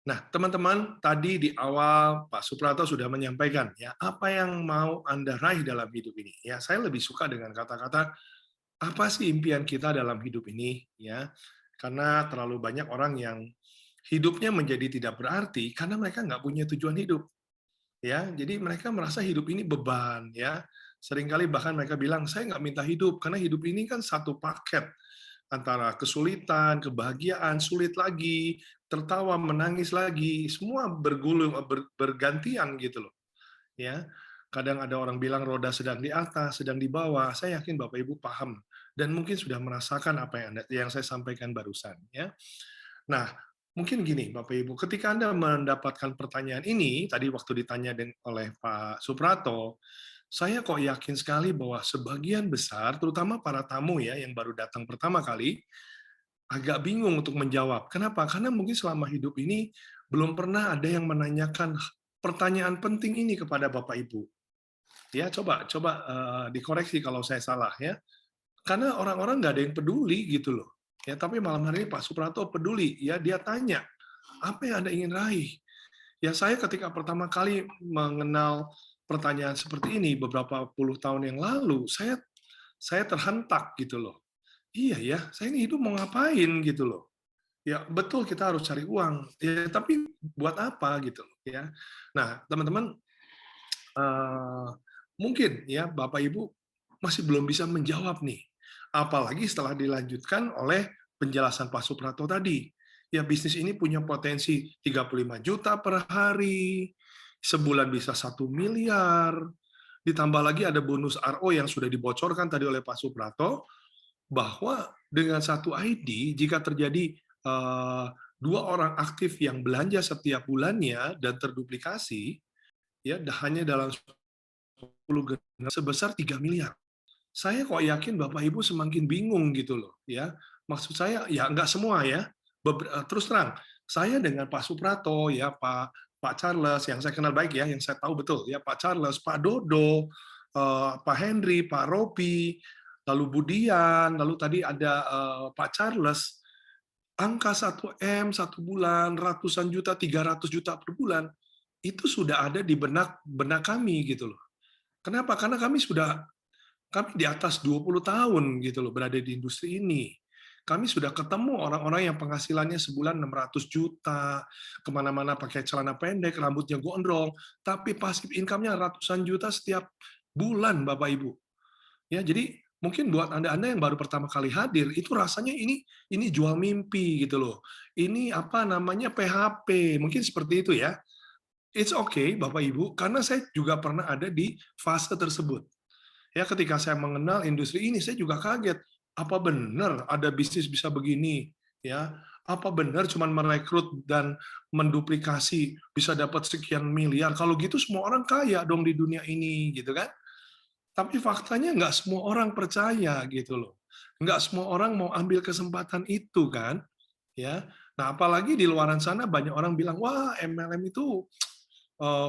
Nah, teman-teman, tadi di awal Pak Suprapto sudah menyampaikan ya, apa yang mau Anda raih dalam hidup ini. Ya, saya lebih suka dengan kata-kata, apa sih impian kita dalam hidup ini ya? Karena terlalu banyak orang yang hidupnya menjadi tidak berarti karena mereka nggak punya tujuan hidup. Ya, jadi mereka merasa hidup ini beban ya. Seringkali bahkan mereka bilang, saya nggak minta hidup karena hidup ini kan satu paket antara kesulitan, kebahagiaan, sulit lagi, tertawa, menangis lagi, semua bergulung bergantian gitu loh, ya. Kadang ada orang bilang roda sedang di atas, sedang di bawah. Saya yakin Bapak Ibu paham dan mungkin sudah merasakan apa yang saya sampaikan barusan, ya. Nah, mungkin gini Bapak Ibu, ketika Anda mendapatkan pertanyaan ini, tadi waktu ditanya oleh Pak Suprapto, saya kok yakin sekali bahwa sebagian besar, terutama para tamu ya, yang baru datang pertama kali, agak bingung untuk menjawab. Kenapa? Karena mungkin selama hidup ini belum pernah ada yang menanyakan pertanyaan penting ini kepada Bapak Ibu. Ya, coba coba dikoreksi kalau saya salah ya. Karena orang-orang nggak ada yang peduli gitu loh. Ya, tapi malam hari ini Pak Suprapto peduli. Ya, dia tanya, apa yang Anda ingin raih? Ya, saya ketika pertama kali mengenal pertanyaan seperti ini beberapa puluh tahun yang lalu, saya terhentak gitu loh. Iya ya, saya ini hidup mau ngapain gitu loh. Ya, betul kita harus cari uang. Ya, tapi buat apa gitu ya. Nah, teman-teman, mungkin ya Bapak Ibu masih belum bisa menjawab nih. Apalagi setelah dilanjutkan oleh penjelasan Pak Suprapto tadi. Ya, bisnis ini punya potensi 35 juta per hari, sebulan bisa 1 miliar, ditambah lagi ada bonus RO yang sudah dibocorkan tadi oleh Pak Suprapto, bahwa dengan satu ID, jika terjadi dua orang aktif yang belanja setiap bulannya dan terduplikasi, ya hanya dalam 10 generasi sebesar 3 miliar. Saya kok yakin Bapak Ibu semakin bingung gitu loh, ya. Maksud saya ya nggak semua ya. Terus terang, saya dengan Pak Suprapto ya, Pak Charles yang saya kenal baik ya, yang saya tahu betul ya, Pak Charles, Pak Dodo, Pak Henry, Pak Robi, lalu Budian, lalu tadi ada Pak Charles, angka 1M 1 bulan, ratusan juta, 300 juta per bulan, itu sudah ada di benak benak kami gitu loh. Kenapa? Karena kami di atas 20 tahun gitu loh berada di industri ini. Kami sudah ketemu orang-orang yang penghasilannya sebulan 600 juta, kemana-mana pakai celana pendek, rambutnya gondrong, tapi passive income-nya ratusan juta setiap bulan, Bapak Ibu. Ya, jadi mungkin buat Anda-Anda yang baru pertama kali hadir, itu rasanya ini jual mimpi gitu loh. Ini apa namanya PHP, mungkin seperti itu ya. It's okay Bapak Ibu, karena saya juga pernah ada di fase tersebut. Ya, ketika saya mengenal industri ini, saya juga kaget. Apa benar ada bisnis bisa begini? Ya, apa benar cuma merekrut dan menduplikasi bisa dapat sekian miliar? Kalau gitu semua orang kaya dong di dunia ini, gitu kan? Tapi faktanya nggak semua orang percaya gitu loh. Nggak semua orang mau ambil kesempatan itu kan, ya. Nah, apalagi di luaran sana banyak orang bilang, wah MLM itu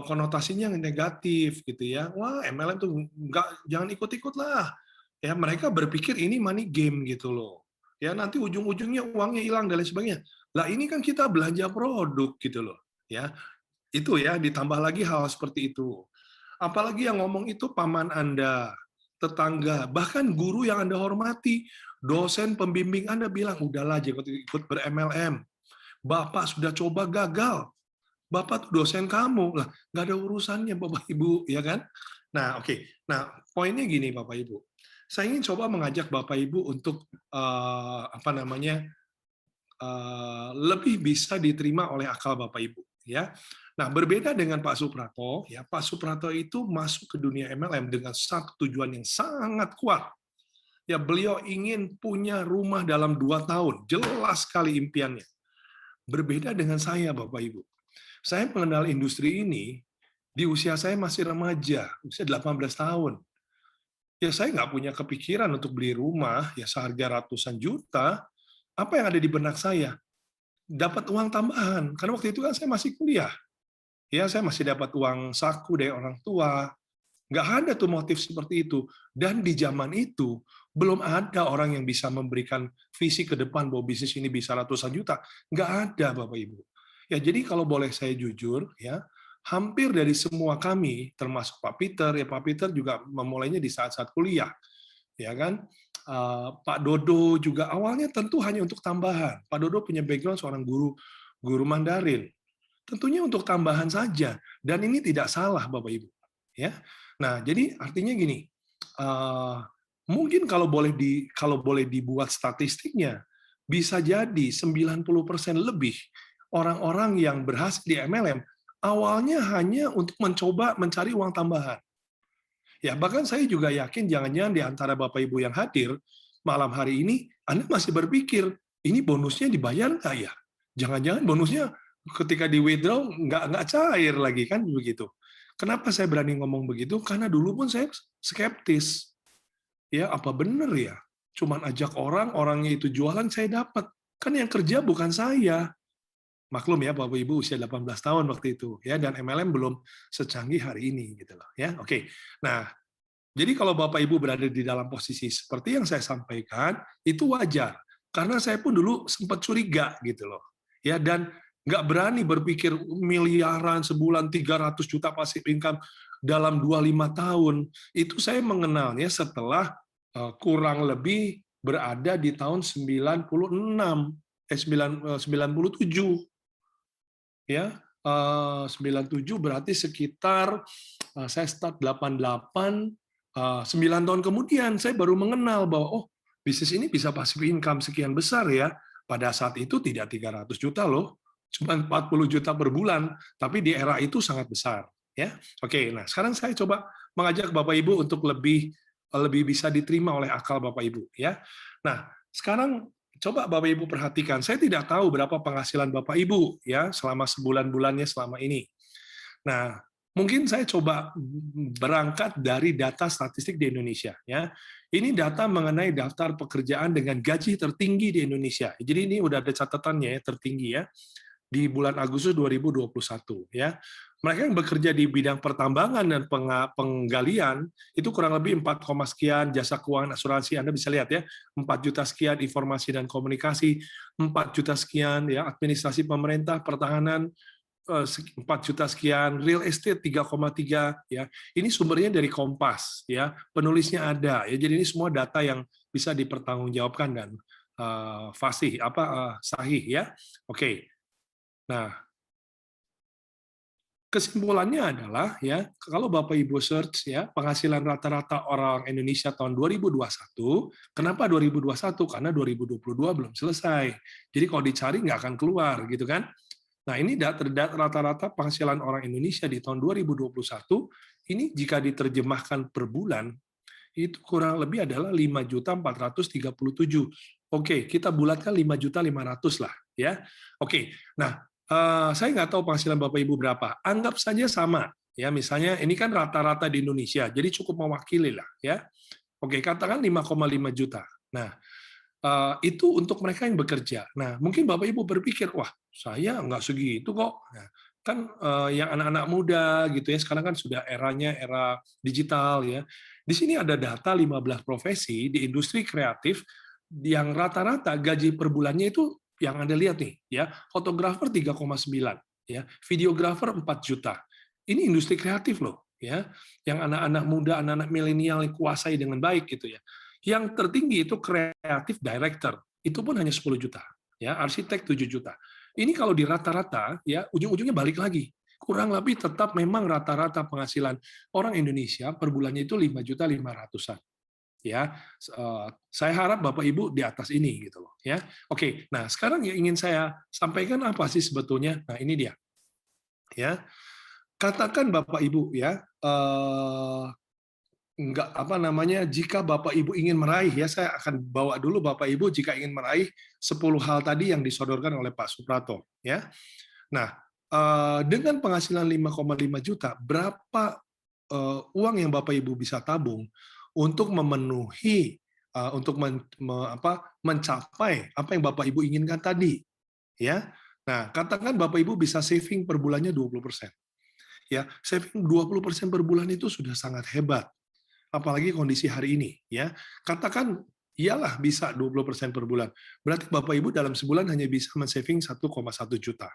konotasinya negatif gitu ya. Wah, MLM tuh nggak, jangan ikut-ikut lah. Ya, mereka berpikir ini money game gitu loh. Ya, nanti ujung-ujungnya uangnya hilang dan lain sebagainya. Lah ini kan kita belanja produk gitu loh. Ya, itu ya ditambah lagi hal seperti itu. Apalagi yang ngomong itu paman Anda, tetangga, bahkan guru yang Anda hormati, dosen pembimbing Anda bilang, udahlah jangan ikut ber-MLM. Bapak sudah coba gagal. Bapak tuh dosen kamu. Lah, nggak ada urusannya Bapak Ibu, ya kan? Nah, oke. Nah, poinnya gini Bapak Ibu. Saya ingin coba mengajak Bapak Ibu untuk apa namanya? Lebih bisa diterima oleh akal Bapak Ibu, ya. Nah, berbeda dengan Pak Suprapto, ya, Pak Suprapto itu masuk ke dunia MLM dengan satu tujuan yang sangat kuat. Ya, beliau ingin punya rumah dalam 2 tahun, jelas sekali impiannya. Berbeda dengan saya, Bapak Ibu. Saya mengenal industri ini di usia saya masih remaja, usia 18 tahun. Ya, saya nggak punya kepikiran untuk beli rumah ya seharga ratusan juta. Apa yang ada di benak saya? Dapat uang tambahan, karena waktu itu kan saya masih kuliah. Ya, saya masih dapat uang saku dari orang tua. Nggak ada tuh motif seperti itu. Dan di zaman itu, belum ada orang yang bisa memberikan visi ke depan bahwa bisnis ini bisa ratusan juta. Nggak ada, Bapak Ibu. Ya, jadi kalau boleh saya jujur, ya, hampir dari semua kami, termasuk Pak Peter, ya Pak Peter juga memulainya di saat-saat kuliah, ya kan. Pak Dodo juga awalnya tentu hanya untuk tambahan. Pak Dodo punya background seorang guru guru Mandarin, tentunya untuk tambahan saja. Dan ini tidak salah, Bapak Ibu. Ya, nah jadi artinya gini, mungkin kalau boleh dibuat statistiknya, bisa jadi 90% lebih orang-orang yang berhasil di MLM awalnya hanya untuk mencoba mencari uang tambahan. Ya, bahkan saya juga yakin jangan-jangan di antara Bapak Ibu yang hadir malam hari ini, Anda masih berpikir, ini bonusnya dibayar nggak ya? Jangan-jangan bonusnya ketika di withdraw nggak cair lagi, kan begitu. Kenapa saya berani ngomong begitu? Karena dulu pun saya skeptis. Ya, apa benar ya? Cuman ajak orang, orangnya itu jualan, saya dapat. Kan yang kerja bukan saya. Maklum ya Bapak Ibu usia 18 tahun waktu itu ya, dan MLM belum secanggih hari ini gitu loh ya. Oke. Nah, jadi kalau Bapak Ibu berada di dalam posisi seperti yang saya sampaikan, itu wajar. Karena saya pun dulu sempat curiga gitu loh. Ya, dan nggak berani berpikir miliaran sebulan 300 juta passive income dalam 25 tahun. Itu saya mengenalnya setelah kurang lebih berada di tahun 96, 97 ya. 97 berarti sekitar saya start 88, 9 tahun kemudian saya baru mengenal bahwa oh, bisnis ini bisa passive income sekian besar ya. Pada saat itu tidak 300 juta loh, cuma 40 juta per bulan, tapi di era itu sangat besar ya. Oke, nah sekarang saya coba mengajak Bapak Ibu untuk lebih lebih bisa diterima oleh akal Bapak Ibu ya. Nah, sekarang coba Bapak Ibu perhatikan, saya tidak tahu berapa penghasilan Bapak Ibu ya selama sebulan-bulannya selama ini. Nah, mungkin saya coba berangkat dari data statistik di Indonesia ya. Ini data mengenai daftar pekerjaan dengan gaji tertinggi di Indonesia. Jadi ini udah ada catatannya ya, tertinggi ya di bulan Agustus 2021 ya. Mereka yang bekerja di bidang pertambangan dan penggalian itu kurang lebih 4, sekian, jasa keuangan asuransi Anda bisa lihat ya, 4 juta sekian, informasi dan komunikasi 4 juta sekian ya, administrasi pemerintah, pertahanan 4 juta sekian, real estate 3,3 ya. Ini sumbernya dari Kompas ya, penulisnya ada ya. Jadi ini semua data yang bisa dipertanggungjawabkan dan fasih sahih ya. Oke. Nah, kesimpulannya adalah ya, kalau Bapak Ibu search ya, penghasilan rata-rata orang Indonesia tahun 2021, kenapa 2021? Karena 2022 belum selesai. Jadi kalau dicari nggak akan keluar gitu kan. Nah, ini rata-rata penghasilan orang Indonesia di tahun 2021 ini jika diterjemahkan per bulan itu kurang lebih adalah 5.437. Oke, kita bulatkan 5.500.000 lah ya. Oke. Nah, saya nggak tahu penghasilan Bapak Ibu berapa. Anggap saja sama. Ya, misalnya ini kan rata-rata di Indonesia, jadi cukup mewakili lah. Ya, oke, katakan 5,5 juta. Nah, itu untuk mereka yang bekerja. Nah, mungkin Bapak Ibu berpikir, wah, saya nggak segitu kok. Nah, kan yang anak-anak muda gitu ya, sekarang kan sudah eranya era digital ya. Di sini ada data 15 profesi di industri kreatif yang rata-rata gaji per bulannya itu yang Anda lihat nih ya, fotografer 3,9 ya, videografer 4 juta. Ini industri kreatif loh ya, yang anak-anak muda, anak-anak milenial yang kuasai dengan baik gitu ya. Yang tertinggi itu kreatif director, itu pun hanya 10 juta ya, arsitek 7 juta. Ini kalau di rata-rata ya ujung-ujungnya balik lagi. Kurang lebih tetap memang rata-rata penghasilan orang Indonesia per bulannya itu 5.500.000-an. Ya, saya harap Bapak Ibu di atas ini gitu loh ya. Oke, nah sekarang yang ingin saya sampaikan apa sih sebetulnya? Nah, ini dia. Ya. Katakan Bapak Ibu ya, enggak apa namanya, jika Bapak Ibu ingin meraih ya, saya akan bawa dulu Bapak Ibu jika ingin meraih 10 hal tadi yang disodorkan oleh Pak Suprato ya. Nah, dengan penghasilan 5,5 juta, berapa uang yang Bapak Ibu bisa tabung untuk memenuhi untuk mencapai apa yang Bapak Ibu inginkan tadi ya. Nah, katakan Bapak Ibu bisa saving per bulannya 20%. Ya, saving 20% per bulan itu sudah sangat hebat. Apalagi kondisi hari ini ya. Katakan iyalah bisa 20% per bulan. Berarti Bapak Ibu dalam sebulan hanya bisa men-saving 1,1 juta.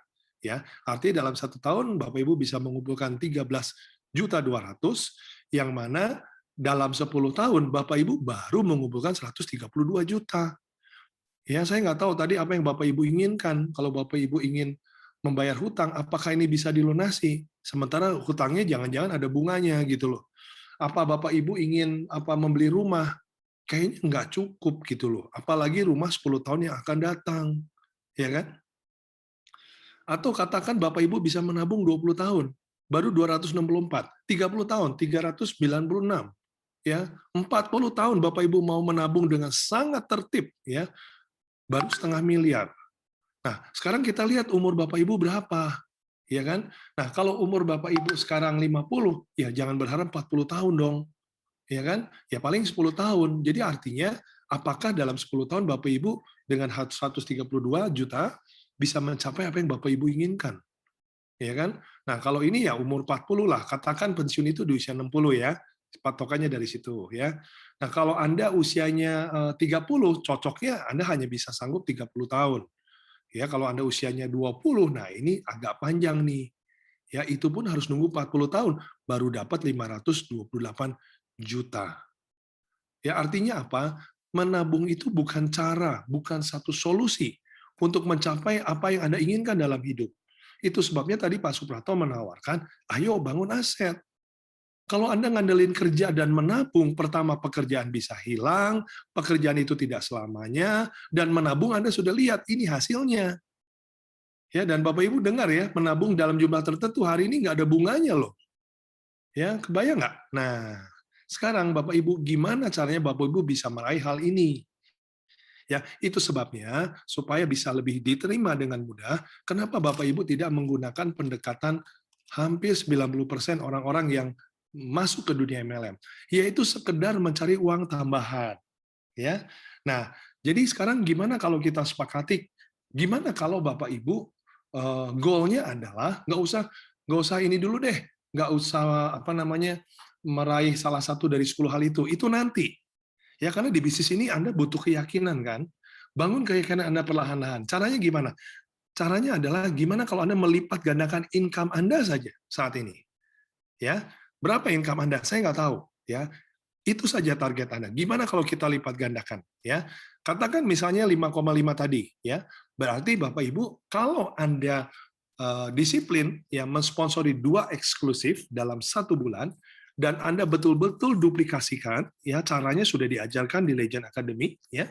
Ya, artinya dalam 1 tahun Bapak Ibu bisa mengumpulkan 13.200.000, yang mana dalam 10 tahun Bapak Ibu baru mengumpulkan 132 juta. Ya, saya nggak tahu tadi apa yang Bapak Ibu inginkan. Kalau Bapak Ibu ingin membayar hutang, apakah ini bisa dilunasi? Sementara hutangnya jangan-jangan ada bunganya gitu loh. Apa Bapak Ibu ingin membeli rumah? Kayaknya nggak cukup gitu loh. Apalagi rumah 10 tahun yang akan datang, ya kan? Atau katakan Bapak Ibu bisa menabung 20 tahun, baru 264, 30 tahun, 396, ya. 40 tahun Bapak Ibu mau menabung dengan sangat tertib, ya, baru 500 000 000. Nah, sekarang kita lihat umur Bapak Ibu berapa, ya kan? Nah, kalau umur Bapak Ibu sekarang 50, ya jangan berharap 40 tahun dong, ya kan? Ya paling 10 tahun. Jadi artinya, apakah dalam 10 tahun Bapak Ibu dengan 132 juta bisa mencapai apa yang Bapak Ibu inginkan? Ya kan? Nah, kalau ini ya umur 40 lah, katakan pensiun itu di usia 60 ya, patokannya dari situ ya. Nah, kalau Anda usianya 30, cocoknya Anda hanya bisa sanggup 30 tahun. Ya, kalau Anda usianya 20, nah ini agak panjang nih. Ya, itu pun harus nunggu 40 tahun baru dapat 528 juta. Ya, artinya apa? Menabung itu bukan cara, bukan satu solusi untuk mencapai apa yang Anda inginkan dalam hidup. Itu sebabnya tadi Pak Suprapto menawarkan, ayo bangun aset. Kalau Anda ngandelin kerja dan menabung, pertama pekerjaan bisa hilang, pekerjaan itu tidak selamanya, dan menabung Anda sudah lihat, ini hasilnya. Ya, dan Bapak Ibu dengar ya, menabung dalam jumlah tertentu hari ini nggak ada bunganya loh. Ya, kebayang nggak? Nah, sekarang Bapak Ibu, gimana caranya Bapak Ibu bisa meraih hal ini? Ya, itu sebabnya supaya bisa lebih diterima dengan mudah, kenapa Bapak Ibu tidak menggunakan pendekatan hampir 90% orang-orang yang masuk ke dunia MLM, yaitu sekedar mencari uang tambahan, ya. Nah, jadi sekarang gimana kalau kita sepakati, gimana kalau Bapak Ibu goal-nya adalah nggak usah ini dulu deh, nggak usah meraih salah satu dari 10 hal itu nanti. Ya, karena di bisnis ini Anda butuh keyakinan kan. Bangun keyakinan Anda perlahan-lahan. Caranya gimana? Caranya adalah gimana kalau Anda melipat gandakan income Anda saja saat ini. Ya, berapa income Anda? Saya nggak tahu. Ya, itu saja target Anda. Gimana kalau kita lipat gandakan? Ya, katakan misalnya 5,5 tadi. Ya, berarti Bapak Ibu, kalau Anda disiplin, ya mensponsori 2 eksklusif dalam 1 bulan, dan Anda betul-betul duplikasikan, ya caranya sudah diajarkan di Legend Academy, ya.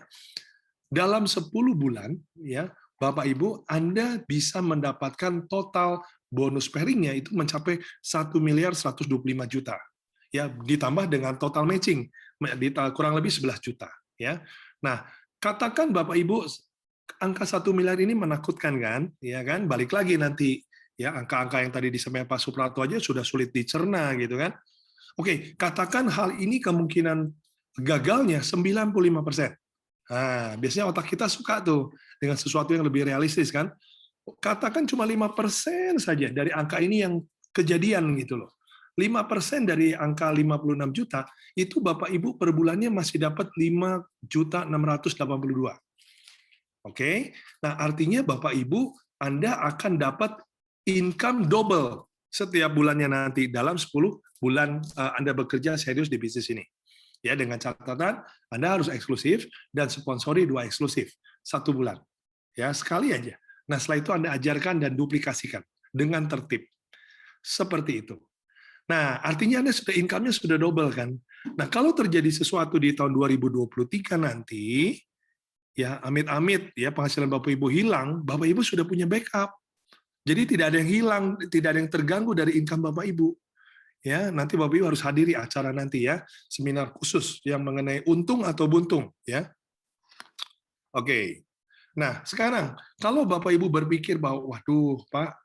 Dalam 10 bulan, ya, Bapak Ibu, Anda bisa mendapatkan total bonus pairing-nya itu mencapai 1.125.000.000. Ya, ditambah dengan total matching kurang lebih 11 juta, ya. Nah, katakan Bapak Ibu angka 1 miliar ini menakutkan kan, ya kan? Balik lagi nanti, ya angka-angka yang tadi disampaikan Pak Suprapto aja sudah sulit dicerna gitu kan. Oke, katakan hal ini kemungkinan gagalnya 95%. Nah, biasanya otak kita suka tuh dengan sesuatu yang lebih realistis kan. Katakan cuma 5% saja dari angka ini yang kejadian gitu loh. 5% dari angka 56 juta, itu Bapak Ibu per bulannya masih dapat 5.682. Oke, nah artinya Bapak Ibu, Anda akan dapat income double setiap bulannya nanti dalam 10 bulan Anda bekerja serius di bisnis ini. Ya, dengan catatan Anda harus eksklusif dan sponsori 2 eksklusif 1 bulan. Ya, sekali aja. Nah, setelah itu Anda ajarkan dan duplikasikan dengan tertib. Seperti itu. Nah, artinya Anda sudah income-nya sudah double kan. Nah, kalau terjadi sesuatu di tahun 2023 nanti, ya amit-amit ya penghasilan Bapak Ibu hilang, Bapak Ibu sudah punya backup. Jadi tidak ada yang hilang, tidak ada yang terganggu dari income Bapak Ibu. Ya, nanti Bapak Ibu harus hadiri acara nanti ya, seminar khusus yang mengenai untung atau buntung ya. Oke. Nah, sekarang kalau Bapak Ibu berpikir bahwa waduh, Pak,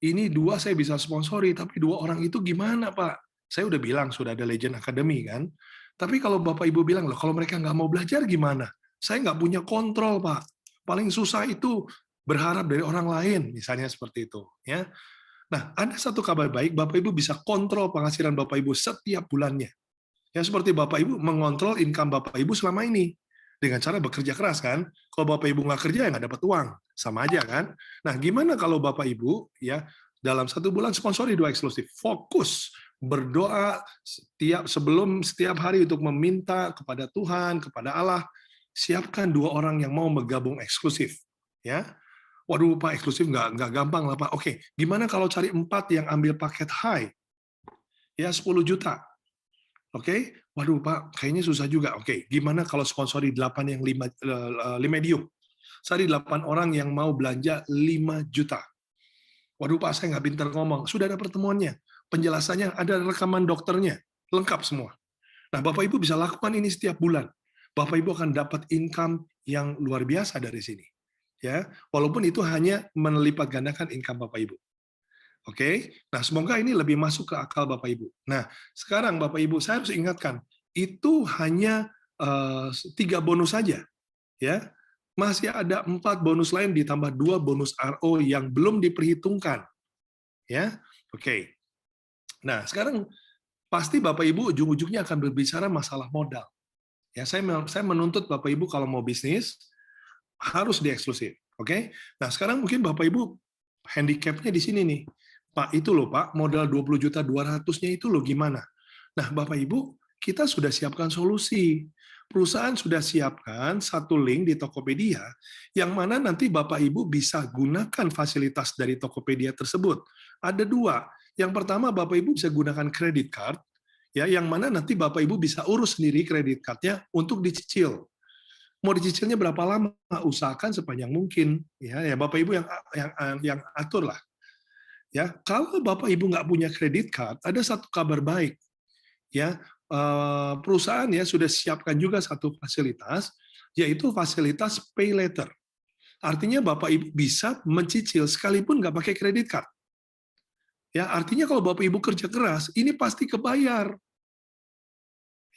ini 2 saya bisa sponsori, tapi 2 orang itu gimana, Pak? Saya udah bilang sudah ada Legend Academy kan. Tapi kalau Bapak Ibu bilang, loh kalau mereka nggak mau belajar gimana? Saya nggak punya kontrol, Pak. Paling susah itu berharap dari orang lain, misalnya seperti itu. Ya. Nah, ada satu kabar baik, Bapak Ibu bisa kontrol penghasilan Bapak Ibu setiap bulannya. Ya, seperti Bapak Ibu mengontrol income Bapak Ibu selama ini. dengan cara bekerja keras kan. Kalau Bapak Ibu nggak kerja ya nggak dapat uang, sama aja kan. Nah, gimana kalau Bapak Ibu ya dalam 1 bulan sponsori 2 eksklusif, fokus berdoa setiap hari untuk meminta kepada Tuhan, kepada Allah, siapkan 2 orang yang mau bergabung eksklusif, ya. Waduh Pak, eksklusif nggak gampang lah Pak. Oke, gimana kalau cari 4 yang ambil paket high, ya 10 juta. Oke, waduh Pak, kayaknya susah juga. Oke, gimana kalau sponsori 8 yang 5 medium? Cari 8 orang yang mau belanja 5 juta. Waduh Pak, saya nggak pintar ngomong. Sudah ada pertemuannya, penjelasannya, ada rekaman dokternya, lengkap semua. Nah, Bapak Ibu bisa lakukan ini setiap bulan. Bapak Ibu akan dapat income yang luar biasa dari sini. Ya, walaupun itu hanya melipat gandakan income Bapak Ibu. Oke, nah semoga ini lebih masuk ke akal Bapak Ibu. Nah, sekarang Bapak Ibu, saya harus ingatkan, itu hanya 3 bonus saja, ya. Masih ada 4 bonus lain ditambah 2 bonus RO yang belum diperhitungkan, ya. Oke. Nah, sekarang pasti Bapak Ibu ujung-ujungnya akan berbicara masalah modal. Ya, saya menuntut Bapak Ibu kalau mau bisnis harus di eksklusif, oke? Nah, sekarang mungkin Bapak Ibu handicap-nya di sini nih. Pak, itu loh Pak, modal 20 juta 200-nya itu loh gimana? Nah, Bapak Ibu, kita sudah siapkan solusi. Perusahaan sudah siapkan satu link di Tokopedia yang mana nanti Bapak Ibu bisa gunakan fasilitas dari Tokopedia tersebut. Ada 2. Yang pertama Bapak Ibu bisa gunakan credit card, ya, yang mana nanti Bapak Ibu bisa urus sendiri kredit card-nya untuk dicicil. Mau dicicilnya berapa lama? Usahakan sepanjang mungkin, ya Bapak Ibu yang atur lah. Ya, kalau Bapak Ibu nggak punya kredit card, ada satu kabar baik, ya, perusahaan ya sudah siapkan juga satu fasilitas, yaitu fasilitas pay later. Artinya Bapak Ibu bisa mencicil sekalipun nggak pakai kredit card. Ya, artinya kalau Bapak Ibu kerja keras, ini pasti kebayar.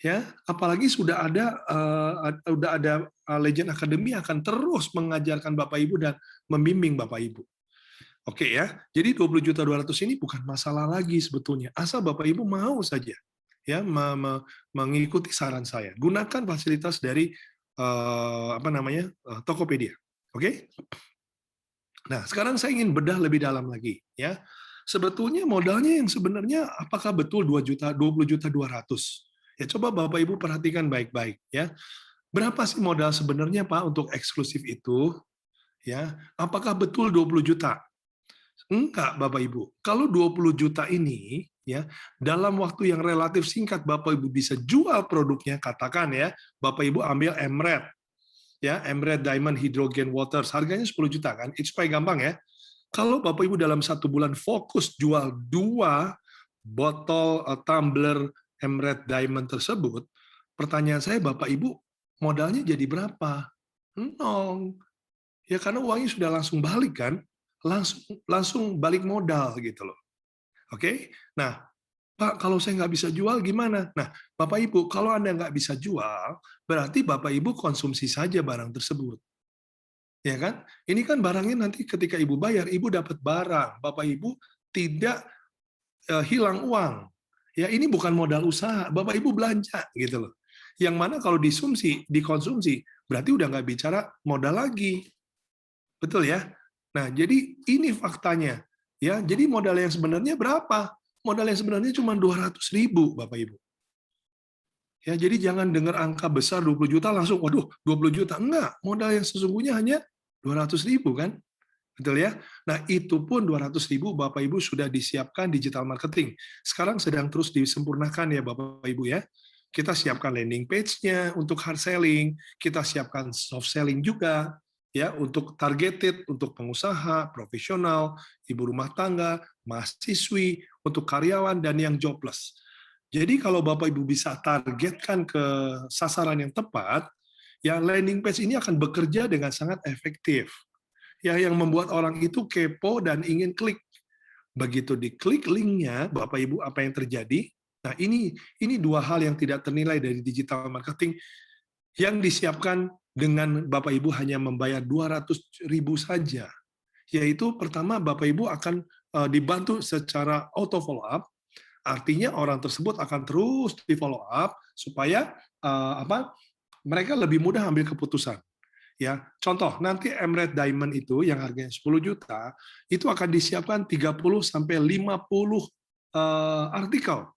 Ya, apalagi sudah ada Legend Academy akan terus mengajarkan Bapak Ibu dan membimbing Bapak Ibu. Oke ya, jadi 20 juta 200 ini bukan masalah lagi sebetulnya. Asal Bapak Ibu mau saja ya mengikuti saran saya. Gunakan fasilitas dari Tokopedia. Oke? Nah, sekarang saya ingin bedah lebih dalam lagi ya. Sebetulnya modalnya yang sebenarnya apakah betul 20 juta 200? Ya coba Bapak Ibu perhatikan baik-baik ya. Berapa sih modal sebenarnya Pak untuk eksklusif itu? Ya, apakah betul 20 juta? Enggak, Bapak Ibu. Kalau 20 juta ini, ya, dalam waktu yang relatif singkat Bapak Ibu bisa jual produknya, katakan ya, Bapak Ibu ambil Emret, ya, Emret Diamond Hydrogen Waters, harganya 10 juta kan, itu supaya gampang ya. Kalau Bapak Ibu dalam 1 bulan fokus jual 2 botol tumbler Emret Diamond tersebut, pertanyaan saya Bapak Ibu, modalnya jadi berapa? Nol. Ya karena uangnya sudah langsung balik kan, langsung balik modal gitu loh. Oke? Nah, Pak, kalau saya nggak bisa jual gimana? Nah, Bapak Ibu, kalau Anda nggak bisa jual, berarti Bapak Ibu konsumsi saja barang tersebut. Ya kan? Ini kan barangnya nanti ketika Ibu bayar, Ibu dapat barang. Bapak Ibu tidak hilang uang. Ya, ini bukan modal usaha. Bapak Ibu belanja gitu loh. Yang mana kalau dikonsumsi, berarti udah nggak bicara modal lagi. Betul ya? Nah, jadi ini faktanya. Ya, jadi modal yang sebenarnya berapa? Modal yang sebenarnya cuma 200.000, Bapak Ibu. Ya, jadi jangan dengar angka besar 20 juta langsung, waduh, 20 juta. Enggak, modal yang sesungguhnya hanya 200.000 kan? Betul ya? Nah, itu pun 200.000 Bapak Ibu sudah disiapkan digital marketing. Sekarang sedang terus disempurnakan ya Bapak Ibu ya. Kita siapkan landing page-nya untuk hard selling, kita siapkan soft selling juga ya untuk targeted, untuk pengusaha, profesional, ibu rumah tangga, mahasiswi, untuk karyawan dan yang jobless. Jadi kalau Bapak Ibu bisa targetkan ke sasaran yang tepat, ya landing page ini akan bekerja dengan sangat efektif. Ya, yang membuat orang itu kepo dan ingin klik. Begitu diklik linknya, Bapak Ibu, apa yang terjadi? Nah, ini 2 hal yang tidak ternilai dari digital marketing yang disiapkan dengan Bapak Ibu hanya membayar 200.000 saja. Yaitu pertama Bapak Ibu akan dibantu secara auto follow up, artinya orang tersebut akan terus di follow up supaya mereka lebih mudah ambil keputusan. Ya, contoh nanti Emirates Diamond itu yang harganya 10 juta itu akan disiapkan 30 sampai 50 artikel.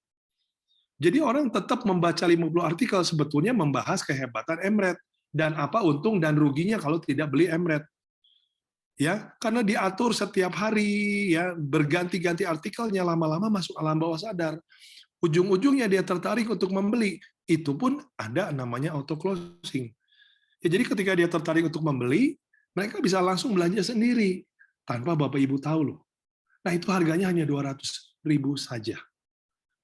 Jadi orang tetap membaca 50 artikel sebetulnya membahas kehebatan Emirates dan apa untung dan ruginya kalau tidak beli Emirates. Ya, karena diatur setiap hari ya, berganti-ganti artikelnya, lama-lama masuk alam bawah sadar. Ujung-ujungnya dia tertarik untuk membeli. Itu pun ada namanya auto closing. Ya, jadi ketika dia tertarik untuk membeli, mereka bisa langsung belanja sendiri tanpa Bapak Ibu tahu loh. Nah, itu harganya hanya 200.000 saja.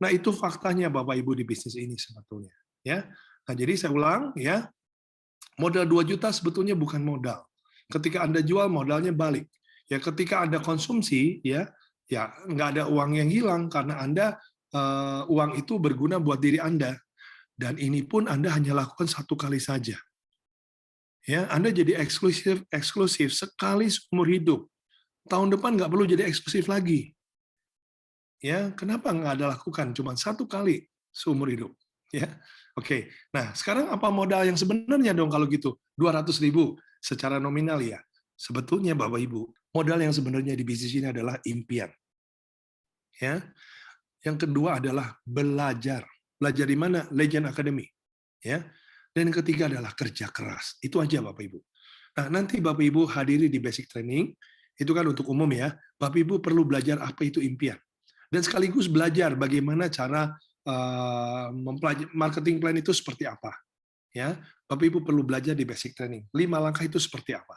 Nah, itu faktanya Bapak Ibu di bisnis ini sebetulnya, ya. Nah, jadi saya ulang ya, modal 2 juta sebetulnya bukan modal. Ketika Anda jual modalnya balik. Ya, ketika Anda konsumsi ya, ya nggak ada uang yang hilang karena Anda uang itu berguna buat diri Anda. Dan ini pun Anda hanya lakukan satu kali saja. Ya, Anda jadi eksklusif sekali seumur hidup. Tahun depan nggak perlu jadi eksklusif lagi. Ya, kenapa nggak ada lakukan cuma satu kali seumur hidup? Ya, oke. Nah, sekarang apa modal yang sebenarnya dong kalau gitu? 200.000 secara nominal ya. Sebetulnya Bapak Ibu, modal yang sebenarnya di bisnis ini adalah impian. Ya, yang kedua adalah belajar. Belajar di mana? Legend Academy. Ya. Dan yang ketiga adalah kerja keras. Itu aja Bapak Ibu. Nah, nanti Bapak Ibu hadiri di basic training, itu kan untuk umum ya. Bapak Ibu perlu belajar apa itu impian. Dan sekaligus belajar bagaimana cara marketing plan itu seperti apa. Ya, Bapak Ibu perlu belajar di basic training. 5 langkah itu seperti apa.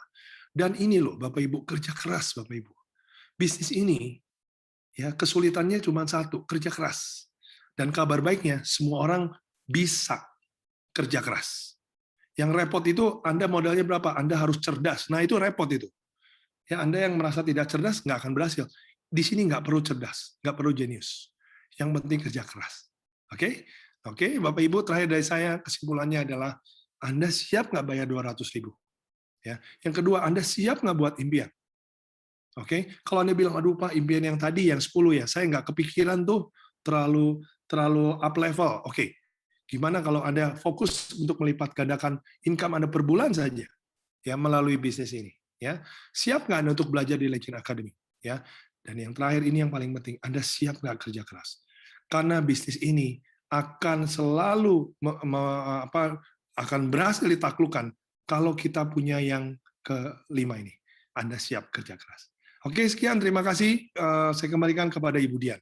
Dan ini loh Bapak Ibu, kerja keras Bapak Ibu. Bisnis ini ya kesulitannya cuma satu, kerja keras. Dan kabar baiknya semua orang bisa kerja keras. Yang repot itu Anda modalnya berapa? Anda harus cerdas. Nah, itu repot itu. Ya, Anda yang merasa tidak cerdas nggak akan berhasil. Di sini nggak perlu cerdas, nggak perlu jenius. Yang penting kerja keras. Oke? Oke, Bapak Ibu, terakhir dari saya kesimpulannya adalah Anda siap nggak bayar 200.000? Ya. Yang kedua, Anda siap nggak buat impian? Oke, kalau Anda bilang, aduh Pak, impian yang tadi yang 10 ya, saya nggak kepikiran tuh terlalu terlalu up level. Oke, gimana kalau Anda fokus untuk melipat gandakan income Anda per bulan saja, ya melalui bisnis ini, ya siap nggak Anda untuk belajar di Legend Academy, ya. Dan yang terakhir ini yang paling penting, Anda siap nggak kerja keras? Karena bisnis ini akan selalu akan berhasil ditaklukkan kalau kita punya yang kelima ini. Anda siap kerja keras. Oke, sekian. Terima kasih. Saya kembalikan kepada Ibu Dian.